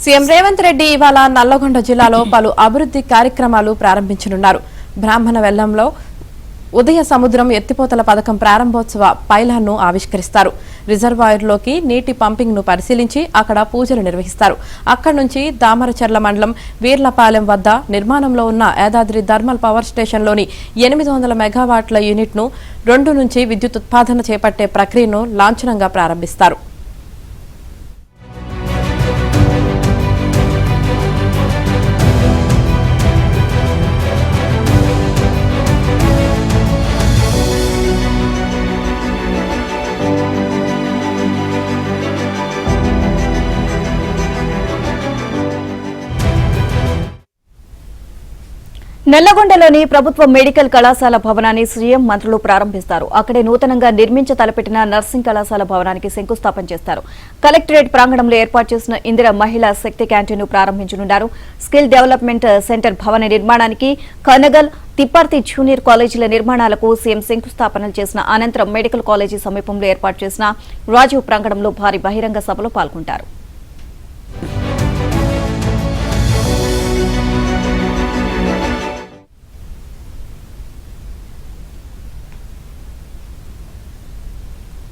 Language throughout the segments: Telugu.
సీఎం రేవంత్ రెడ్డి ఇవాళ నల్లగొండ జిల్లాలో పలు అభివృద్ధి కార్యక్రమాలు ప్రారంభించనున్నారు. బ్రాహ్మణ వెల్లంలో ఉదయ సముద్రం ఎత్తిపోతల పథకం ప్రారంభోత్సవ పైలాన్ను ఆవిష్కరిస్తారు. రిజర్వాయర్లోకి నీటి పంపింగ్ ను పరిశీలించి అక్కడ పూజలు నిర్వహిస్తారు. అక్కడి నుంచి దామరచర్ల మండలం వీర్లపాలెం వద్ద నిర్మాణంలో ఉన్న యాదాద్రి థర్మల్ పవర్ స్టేషన్లోని 800 మెగావాట్ల యూనిట్ను 2 నుంచి విద్యుత్ ఉత్పాదన చేపట్టే ప్రక్రియను లాంఛనంగా ప్రారంభిస్తారు. నల్లగొండలోని ప్రభుత్వ మెడికల్ కళాశాల భవనాన్ని సీఎం మంత్రులు ప్రారంభిస్తారు. అక్కడే నూతనంగా నిర్మించ తలపెట్టిన నర్సింగ్ కళాశాల భవనానికి శంకుస్థాపన చేస్తారు. కలెక్టరేట్ ప్రాంగణంలో ఏర్పాటు చేసిన ఇందిరా మహిళా శక్తి క్యాంటీన్ను ప్రారంభించనున్నారు. స్కిల్ డెవలప్మెంట్ సెంటర్ భవన నిర్మాణానికి కనగల్, తిప్పర్తి జూనియర్ కాలేజీల నిర్మాణాలకు సీఎం శంకుస్థాపనలు చేసిన అనంతరం మెడికల్ కాలేజీ సమీపంలో ఏర్పాటు చేసిన రాజీవ్ ప్రాంగణంలో భారీ బహిరంగ సభలో పాల్గొంటారు.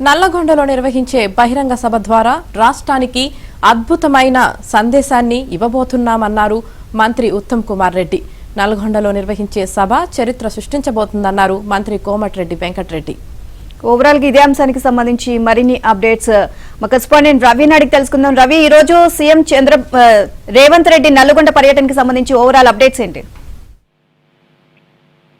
నల్లగొండలో నిర్వహించే బహిరంగ సభ ద్వారా రాష్ట్రానికి అద్భుతమైన సందేశాన్ని ఇవ్వబోతున్నామన్నారు మంత్రి ఉత్తమ్ కుమార్ రెడ్డి. నల్లగొండలో నిర్వహించే సభ చరిత్ర సృష్టించబోతుందన్నారు మంత్రి కోమటిరెడ్డి వెంకటరెడ్డి. ఓవరాల్ గా ఇదే అంశానికి సంబంధించి మరిన్ని అప్డేట్స్ మా కరెస్పాండెంట్ రవి నాడికి తెలుసుకుందాం. రవి, ఈ రోజు సీఎం రేవంత్ రెడ్డి నల్లగొండ పర్యటనకి సంబంధించి ఓవరాల్ అప్డేట్స్ ఏంటి?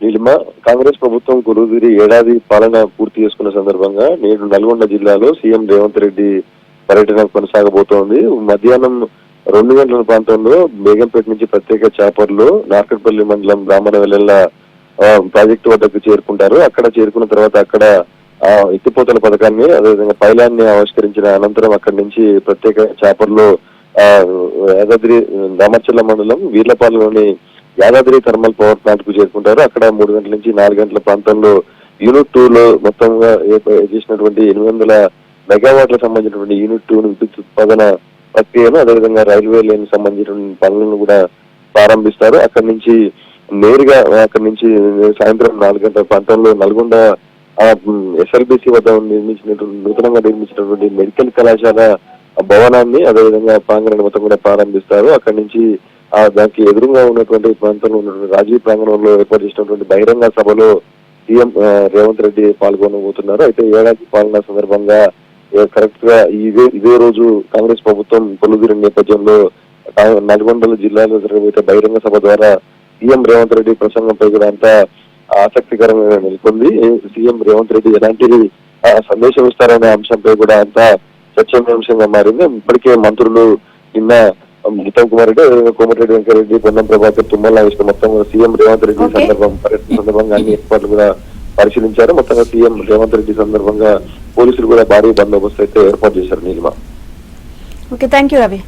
నీలిమ, కాంగ్రెస్ ప్రభుత్వం గురుదిరి ఏడాది పాలన పూర్తి చేసుకున్న సందర్భంగా నేడు నల్గొండ జిల్లాలో సీఎం రేవంత్ రెడ్డి పర్యటన కొనసాగబోతోంది. మధ్యాహ్నం 2 గంటల ప్రాంతంలో బేగంపేట నుంచి ప్రత్యేక చాపర్లు నార్కట్పల్లి మండలం బ్రాహ్మణవెల్లెల ప్రాజెక్టు వద్దకు చేరుకుంటారు. అక్కడ చేరుకున్న తర్వాత అక్కడ ఎత్తిపోతల పథకాన్ని అదేవిధంగా పైలాన్ని ఆవిష్కరించిన అనంతరం అక్కడి నుంచి ప్రత్యేక చాపర్లో యాదాద్రి దామర్చర్ల మండలం వీర్లపాలెంలోని యాదాద్రి థర్మల్ పవర్ ప్లాంట్ కు చేరుకుంటారు. అక్కడ 3 గంటల నుంచి 4 గంటల ప్రాంతంలో యూనిట్ 2 లో మొత్తంగా చేసినటువంటి 800 మెగావాట్లకు సంబంధించినటువంటి యూనిట్ 2 విద్యుత్ ఉత్పాదన ప్రక్రియను అదేవిధంగా రైల్వే లైన్ సంబంధించిన పనులను కూడా ప్రారంభిస్తారు. అక్కడి నుంచి నేరుగా అక్కడి నుంచి సాయంత్రం 4 గంటల ప్రాంతంలో నల్గొండ ఎస్ఎల్బిసి వద్ద నూతనంగా నిర్మించినటువంటి మెడికల్ కళాశాల భవనాన్ని అదేవిధంగా ప్రాంగణాన్ని మొత్తం కూడా ప్రారంభిస్తారు. అక్కడి నుంచి దానికి ఎదురుగా ఉన్నటువంటి ప్రాంతంలో ఉన్నటువంటి రాజీవ్ ప్రాంగణంలో ఏర్పాటు చేసినటువంటి బహిరంగ సభలో సీఎం రేవంత్ రెడ్డి పాల్గొనబోతున్నారు. అయితే ఏడాది పాలన సందర్భంగా కరెక్ట్ గా ఇదే రోజు కాంగ్రెస్ ప్రభుత్వం కొలుదిరిన నేపథ్యంలో నల్గొండ జిల్లాలో జరగబోయే బహిరంగ సభ ద్వారా సీఎం రేవంత్ రెడ్డి ప్రసంగంపై కూడా అంతా ఆసక్తికరంగా నెలకొంది. సీఎం రేవంత్ రెడ్డి ఎలాంటి సందేశం ఇస్తారనే అంశంపై కూడా అంతా చర్చనీయాంశంగా మారింది. ఇప్పటికే మంత్రులు నిన్న ఉత్తమ్ కుమార్ రెడ్డి, కోమటిరెడ్డి వెంకటరెడ్డి, పొన్నం ప్రభాకర్, తుమ్మల నాగేశ్వర మొత్తం మొత్తం సీఎం రేవంత్ రెడ్డి పర్యటన సందర్భంగా అన్ని ఏర్పాట్లు కూడా పరిశీలించారు. మొత్తంగా సీఎం రేవంత్ రెడ్డి సందర్భంగా పోలీసులు కూడా భారీ బందోబస్తు అయితే ఏర్పాటు చేశారు. Neelima, okay, thank you Ravi.